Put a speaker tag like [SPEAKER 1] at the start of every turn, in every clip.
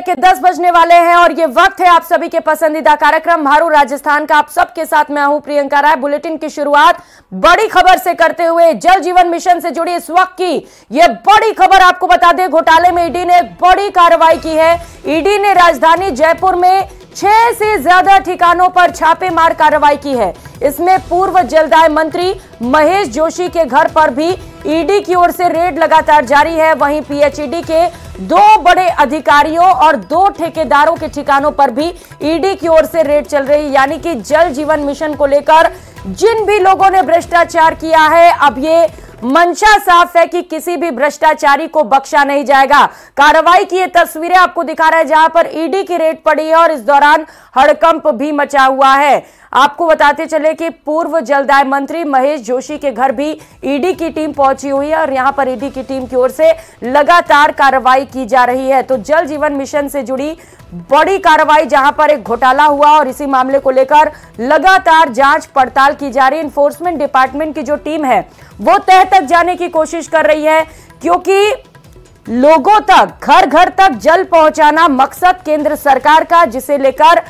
[SPEAKER 1] के 10 बजने वाले हैं और ये वक्त है आप सभी के पसंदीदा कार्यक्रम मारू राजस्थान का। आप सबके साथ मैं हूं प्रियंका राय। बुलेटिन की शुरुआत बड़ी खबर से करते हुए जल जीवन मिशन से जुड़ी इस वक्त की ये बड़ी खबर आपको बता दें, घोटाले में ईडी ने एक बड़ी कार्रवाई की है। ईडी ने राजधानी जयपुर में 6 से ज्यादा ठिकानों पर छापेमार कार्रवाई की है। इसमें पूर्व जलदाय मंत्री महेश जोशी के घर पर भी ईडी की ओर से रेड लगातार जारी है। वहीं पीएचईडी के 2 बड़े अधिकारियों और 2 ठेकेदारों के ठिकानों पर भी ईडी की ओर से रेड चल रही है। यानी कि जल जीवन मिशन को लेकर जिन भी लोगों ने भ्रष्टाचार किया है, अब ये मंशा साफ है कि किसी भी भ्रष्टाचारी को बख्शा नहीं जाएगा। कार्रवाई की ये तस्वीरें आपको दिखा रहा है जहां पर ईडी की रेड पड़ी है और इस दौरान हड़कंप भी मचा हुआ है। आपको बताते चले कि पूर्व जलदाय मंत्री महेश जोशी के घर भी ईडी की टीम पहुंची हुई है और यहां पर ईडी की टीम की ओर से लगातार कार्रवाई की जा रही है। तो जल जीवन मिशन से जुड़ी बड़ी कार्रवाई जहां पर एक घोटाला हुआ और इसी मामले को लेकर लगातार जांच पड़ताल की जा रही है। एनफोर्समेंट डिपार्टमेंट की जो टीम है वो तह तक जाने की कोशिश कर रही है, क्योंकि लोगों तक, घर घर तक जल पहुंचाना मकसद केंद्र सरकार का, जिसे लेकर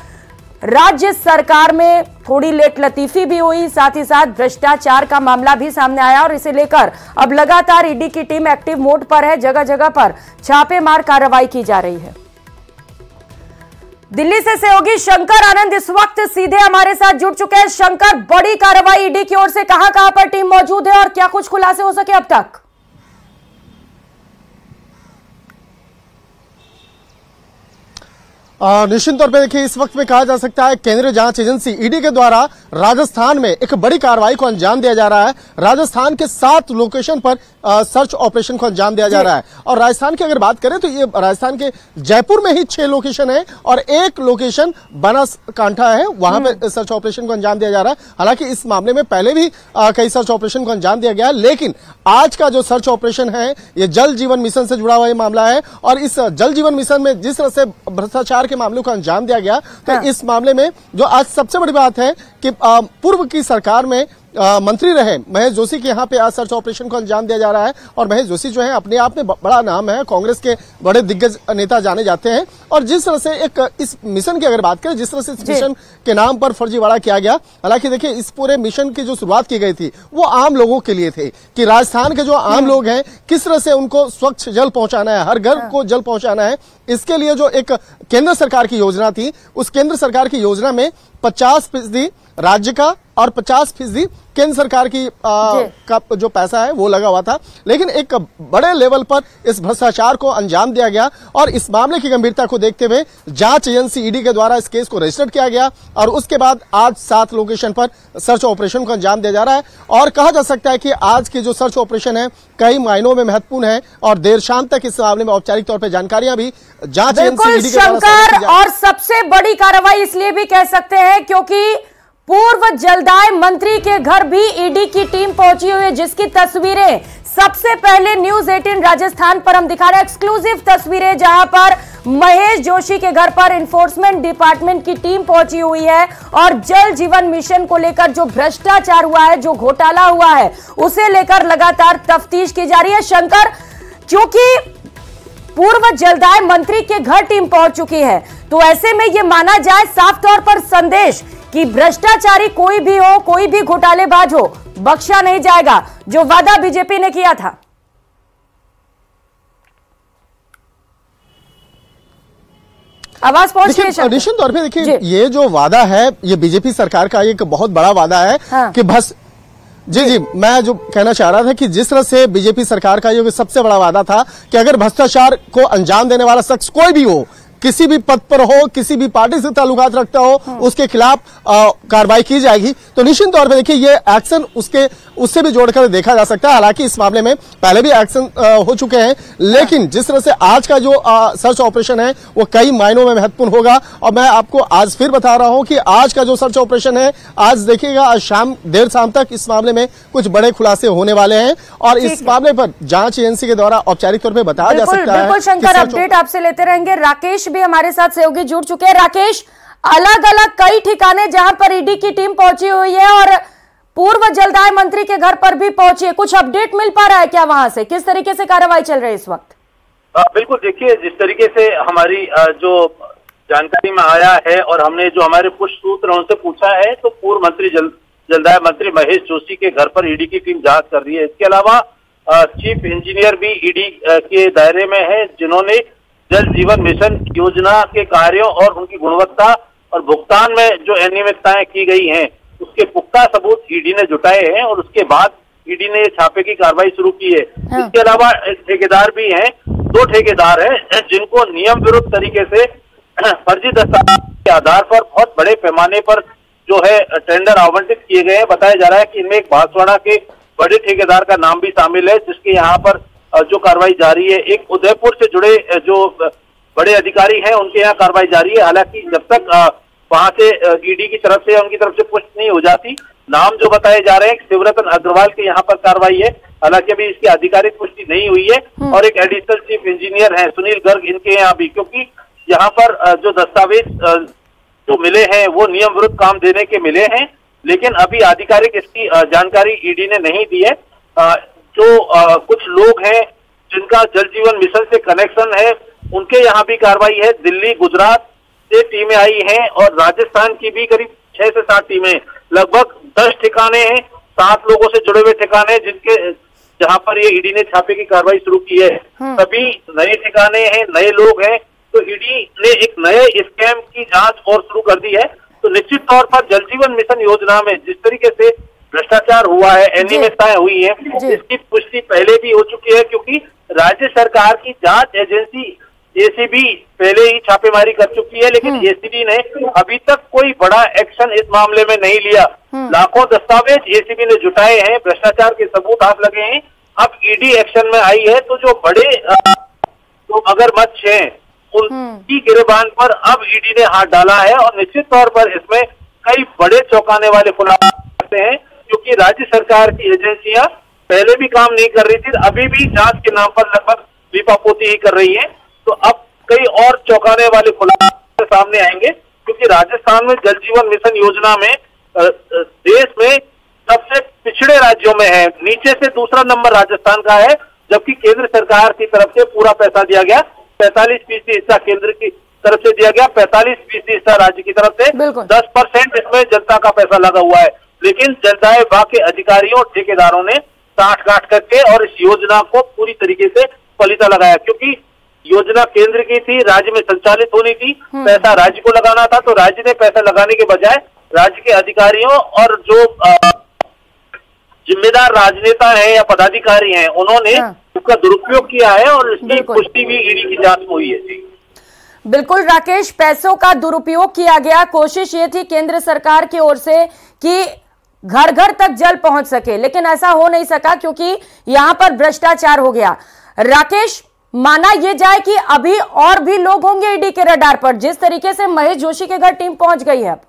[SPEAKER 1] राज्य सरकार में थोड़ी लेट लतीफी भी हुई, साथ ही साथ भ्रष्टाचार का मामला भी सामने आया और इसे लेकर अब लगातार ईडी की टीम एक्टिव मोड पर है। जगह जगह पर छापेमार कार्रवाई की जा रही है। दिल्ली से सहयोगी शंकर आनंद इस वक्त सीधे हमारे साथ जुड़ चुके हैं। शंकर, बड़ी कार्रवाई ईडी की ओर से कहां पर टीम मौजूद है और क्या कुछ खुलासे हो सके अब तक?
[SPEAKER 2] निश्चित तौर पे देखिए, इस वक्त में कहा जा सकता है केंद्रीय जांच एजेंसी ईडी के द्वारा राजस्थान में एक बड़ी कार्रवाई को अंजाम दिया जा रहा है। राजस्थान के 7 लोकेशन पर सर्च ऑपरेशन को अंजाम दिया जा रहा है। और राजस्थान की अगर बात करें तो ये राजस्थान के जयपुर में ही 6 लोकेशन है और 1 लोकेशन बनासकांठा है, वहां पे सर्च ऑपरेशन को अंजाम दिया जा रहा है। हालांकि इस मामले में पहले भी कई सर्च ऑपरेशन को अंजाम दिया गया है, लेकिन आज का जो सर्च ऑपरेशन है ये जल जीवन मिशन से जुड़ा हुआ मामला है। और इस जल जीवन मिशन में जिस तरह से भ्रष्टाचार के मामलों को अंजाम दिया गया, तो इस मामले में जो आज सबसे बड़ी बात है कि पूर्व की सरकार में मंत्री रहे महेश जोशी के यहाँ पे आज सर्च ऑपरेशन को अंजाम दिया जा रहा है। और महेश जोशी जो है अपने आप में बड़ा नाम है, कांग्रेस के बड़े दिग्गज नेता जाने जाते हैं। और जिस तरह से एक इस मिशन की अगर बात करें, जिस तरह से इस मिशन के नाम पर फर्जीवाड़ा किया गया, हालांकि देखिए इस पूरे मिशन की जो शुरुआत की गई थी वो आम लोगों के लिए थे कि राजस्थान के जो आम लोग हैं किस तरह से उनको स्वच्छ जल पहुंचाना है, हर घर को जल पहुंचाना है। इसके लिए जो एक केंद्र सरकार की योजना थी, उस केंद्र सरकार की योजना में 50% राज्य का और 50% केंद्र सरकार की का जो पैसा है वो लगा हुआ था। लेकिन एक बड़े लेवल पर इस भ्रष्टाचार को अंजाम दिया गया और इस मामले की गंभीरता को देखते हुए जांच एजेंसी ईडी के द्वारा इस केस को रजिस्टर किया गया और उसके बाद आज 7 लोकेशन पर सर्च ऑपरेशन को अंजाम दिया जा रहा है। और कहा जा सकता है कि आज की जो सर्च ऑपरेशन है कई मायनों में महत्वपूर्ण है और देर शाम तक इस मामले में औपचारिक तौर पर जानकारियां भी जांच एजेंसी ईडी के द्वारा।
[SPEAKER 1] और सबसे बड़ी कार्रवाई इसलिए भी कह सकते हैं क्योंकि पूर्व जलदाय मंत्री के घर भी ईडी की टीम पहुंची हुई है, जिसकी तस्वीरें सबसे पहले न्यूज 18 राजस्थान पर हम दिखा रहे हैं। एक्सक्लूसिव तस्वीरें जहां पर महेश जोशी के घर पर एनफोर्समेंट डिपार्टमेंट की टीम पहुंची हुई है और जल जीवन मिशन को लेकर जो भ्रष्टाचार हुआ है, जो घोटाला हुआ है, उसे लेकर लगातार तफ्तीश की जा रही है। शंकर, क्योंकि पूर्व जलदाय मंत्री के घर टीम पहुंच चुकी है, तो ऐसे में यह माना जाए साफ तौर पर संदेश कि भ्रष्टाचारी कोई भी हो, कोई भी घोटालेबाज हो, बख्शा नहीं जाएगा, जो वादा बीजेपी ने किया था। आवाज पहुंच रही है?
[SPEAKER 2] निश्चित तौर पे देखिए, ये जो वादा है ये बीजेपी सरकार का एक बहुत बड़ा वादा है। कि बस जी मैं जो कहना चाह रहा था कि जिस तरह से बीजेपी सरकार का ये सबसे बड़ा वादा था कि अगर भ्रष्टाचार को अंजाम देने वाला शख्स कोई भी हो, किसी भी पद पर हो, किसी भी पार्टी से ताल्लुकात रखता हो, उसके खिलाफ कार्रवाई की जाएगी। तो निश्चित तौर पे देखिए ये एक्शन उससे भी जोड़कर देखा जा सकता है। हालांकि इस मामले में पहले भी एक्शन हो चुके हैं, लेकिन जिस तरह से आज का जो सर्च ऑपरेशन है वो कई मायनों में महत्वपूर्ण होगा। और मैं आपको आज फिर बता रहा हूं कि आज का जो सर्च ऑपरेशन है, आज देखिएगा आज देर शाम तक इस मामले में कुछ बड़े खुलासे होने वाले हैं और इस मामले पर जांच एजेंसी के द्वारा औपचारिक तौर पर बताया जा सकता है।
[SPEAKER 1] बिल्कुल शंकर, अपडेट आपसे लेते रहेंगे। राकेश भी हमारे साथ सहयोगी जुड़ चुके हैं। राकेश, अलग अलग कई ठिकाने जहां पर ईडी की टीम पहुंची हुई है और पूर्व जलदाय मंत्री के घर पर भी पहुंची है, कुछ अपडेट मिल पा रहा है क्या वहां से? किस तरीके से कार्रवाई चल रही है इस वक्त?
[SPEAKER 3] बिल्कुल, देखिए जिस तरीके से हमारी जो जानकारी में आया है और हमने जो हमारे कुछ सूत्र उनसे पूछा है, तो पूर्व मंत्री जलदाय मंत्री महेश जोशी के घर पर ईडी की टीम जांच कर रही है। इसके अलावा चीफ इंजीनियर भी ईडी के दायरे में है, जिन्होंने जल जीवन मिशन योजना के कार्यों और उनकी गुणवत्ता और भुगतान में जो अनियमितताएं की गई हैं, उसके पुख्ता सबूत ईडी ने जुटाए हैं और उसके बाद ईडी ने छापे की कार्रवाई शुरू की है।
[SPEAKER 1] हाँ।
[SPEAKER 3] इसके अलावा ठेकेदार भी हैं, 2 ठेकेदार हैं जिनको नियम विरुद्ध तरीके से फर्जी दस्तावेज के आधार पर बहुत बड़े पैमाने पर जो है टेंडर आवंटित किए गए हैं। बताया जा रहा है कि इनमें एक बांसवाड़ा के बड़े ठेकेदार का नाम भी शामिल है, जिसके यहाँ पर जो कार्रवाई जारी है। एक उदयपुर से जुड़े जो बड़े अधिकारी हैं, उनके यहाँ कार्रवाई जारी है। हालांकि जब तक वहां से ईडी की तरफ से उनकी तरफ से पुष्टि नहीं हो जाती, नाम जो बताए जा रहे हैं शिवरतन अग्रवाल के यहाँ पर कार्रवाई है, हालांकि अभी इसकी आधिकारिक पुष्टि नहीं हुई है। और एक एडिशनल चीफ इंजीनियर हैं सुनील गर्ग, इनके यहाँ भी, क्योंकि यहाँ पर जो दस्तावेज जो मिले हैं वो नियम विरुद्ध काम देने के मिले हैं, लेकिन अभी आधिकारिक इसकी जानकारी ईडी ने नहीं दी है। जो कुछ लोग हैं जिनका जल जीवन मिशन से कनेक्शन है, उनके यहाँ भी कार्रवाई है। दिल्ली, गुजरात से टीमें आई हैं और राजस्थान की भी करीब 6 से 7 टीमें, लगभग 10 ठिकाने हैं, 7 लोगों से जुड़े हुए ठिकाने जिनके जहां पर ये ईडी ने छापे की कार्रवाई शुरू की है। सभी नए ठिकाने हैं, नए लोग हैं, तो ईडी ने एक नए स्कैम की जांच और शुरू कर दी है। तो निश्चित तौर पर जल जीवन मिशन योजना में जिस तरीके से भ्रष्टाचार हुआ है, अनियमितताएं हुई है, इसकी पुष्टि पहले भी हो चुकी है, क्योंकि राज्य सरकार की जांच एजेंसी एसीबी पहले ही छापेमारी कर चुकी है, लेकिन एसीबी ने अभी तक कोई बड़ा एक्शन इस मामले में नहीं लिया। लाखों दस्तावेज एसीबी ने जुटाए हैं, भ्रष्टाचार के सबूत हाथ लगे हैं, अब ईडी एक्शन में आई है। तो जो बड़े जो मगरमच्छ हैं, उनकी गिरबान पर अब ईडी ने हाथ डाला है और निश्चित तौर पर इसमें कई बड़े चौंकाने वाले खुलासे करते हैं, क्योंकि राज्य सरकार की एजेंसियां पहले भी काम नहीं कर रही थी, अभी भी जांच के नाम पर लगभग लीपापोती ही कर रही है। तो अब कई और चौंकाने वाले खुलासे सामने आएंगे, क्योंकि राजस्थान में जल जीवन मिशन योजना में देश में सबसे पिछड़े राज्यों में है, नीचे से दूसरा नंबर राजस्थान का है, जबकि केंद्र सरकार की तरफ से पूरा पैसा दिया गया। 45% हिस्सा केंद्र की तरफ से दिया गया, 45% हिस्सा राज्य की तरफ से, 10% इसमें जनता का पैसा लगा हुआ है। लेकिन जलदाय विभाग के अधिकारियों और ठेकेदारों ने साठ-गांठ करके और इस योजना को पूरी तरीके से पलीता लगाया, क्योंकि योजना केंद्र की थी, राज्य में संचालित होनी थी, पैसा राज्य को लगाना था। तो राज्य ने पैसा लगाने के बजाय राज्य के अधिकारियों और जो जिम्मेदार राजनेता हैं या पदाधिकारी हैं, उन्होंने उसका दुरुपयोग किया है और इसकी पुष्टि भी ईडी की जांच में हुई है। जी
[SPEAKER 1] बिल्कुल राकेश, पैसों का दुरुपयोग किया गया। कोशिश ये थी केंद्र सरकार की ओर से कि घर घर तक जल पहुंच सके, लेकिन ऐसा हो नहीं सका क्योंकि यहां पर भ्रष्टाचार हो गया। राकेश, माना यह जाए कि अभी और भी लोग होंगे ईडी के रडार पर, जिस तरीके से महेश जोशी के घर टीम पहुंच गई है अब?